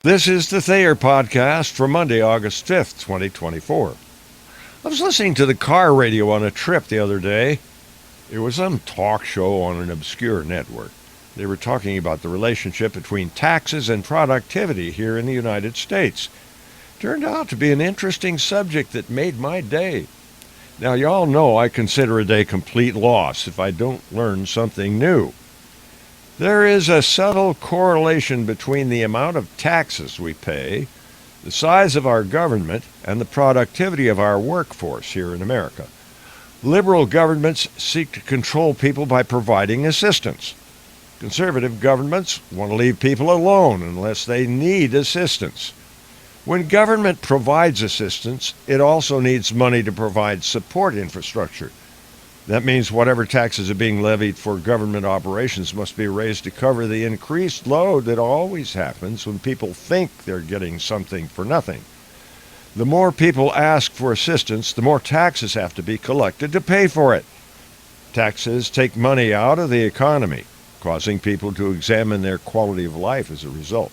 This is the Thayer Podcast for Monday, August 5th, 2024. I was listening to the car radio on a trip the other day. It was some talk show on an obscure network. They were talking about the relationship between taxes and productivity here in the United States. Turned out to be an interesting subject that made my day. Now, y'all know I consider a day complete loss if I don't learn something new. There is a subtle correlation between the amount of taxes we pay, the size of our government, and the productivity of our workforce here in America. Liberal governments seek to control people by providing assistance. Conservative governments want to leave people alone unless they need assistance. When government provides assistance, it also needs money to provide support infrastructure. That means whatever taxes are being levied for government operations must be raised to cover the increased load that always happens when people think they're getting something for nothing. The more people ask for assistance, the more taxes have to be collected to pay for it. Taxes take money out of the economy, causing people to examine their quality of life as a result.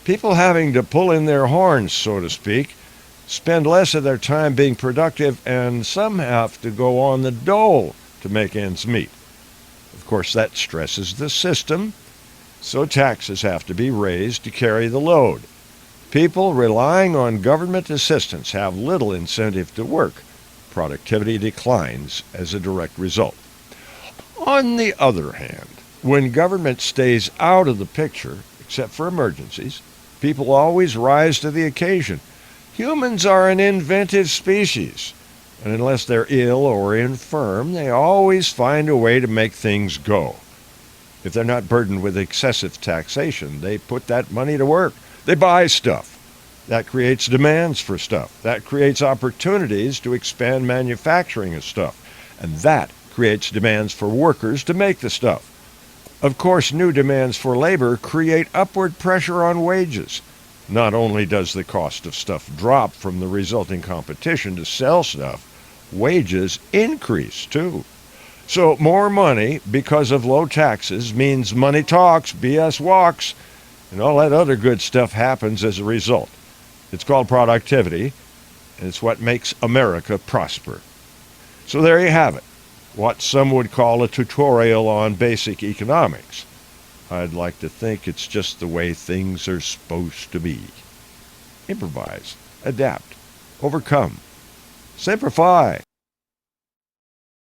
People having to pull in their horns, so to speak, spend less of their time being productive, and some have to go on the dole to make ends meet. Of course, that stresses the system, so taxes have to be raised to carry the load. People relying on government assistance have little incentive to work. Productivity declines as a direct result. On the other hand, when government stays out of the picture, except for emergencies, people always rise to the occasion. Humans are an inventive species, and unless they're ill or infirm, they always find a way to make things go. If they're not burdened with excessive taxation, they put that money to work. They buy stuff. That creates demands for stuff. That creates opportunities to expand manufacturing of stuff. And that creates demands for workers to make the stuff. Of course, new demands for labor create upward pressure on wages. Not only does the cost of stuff drop from the resulting competition to sell stuff, wages increase too. So more money because of low taxes means money talks, BS walks, and all that other good stuff happens as a result. It's called productivity, and it's what makes America prosper. So there you have it, what some would call a tutorial on basic economics. I'd like to think it's just the way things are supposed to be. Improvise, adapt, overcome, simplify.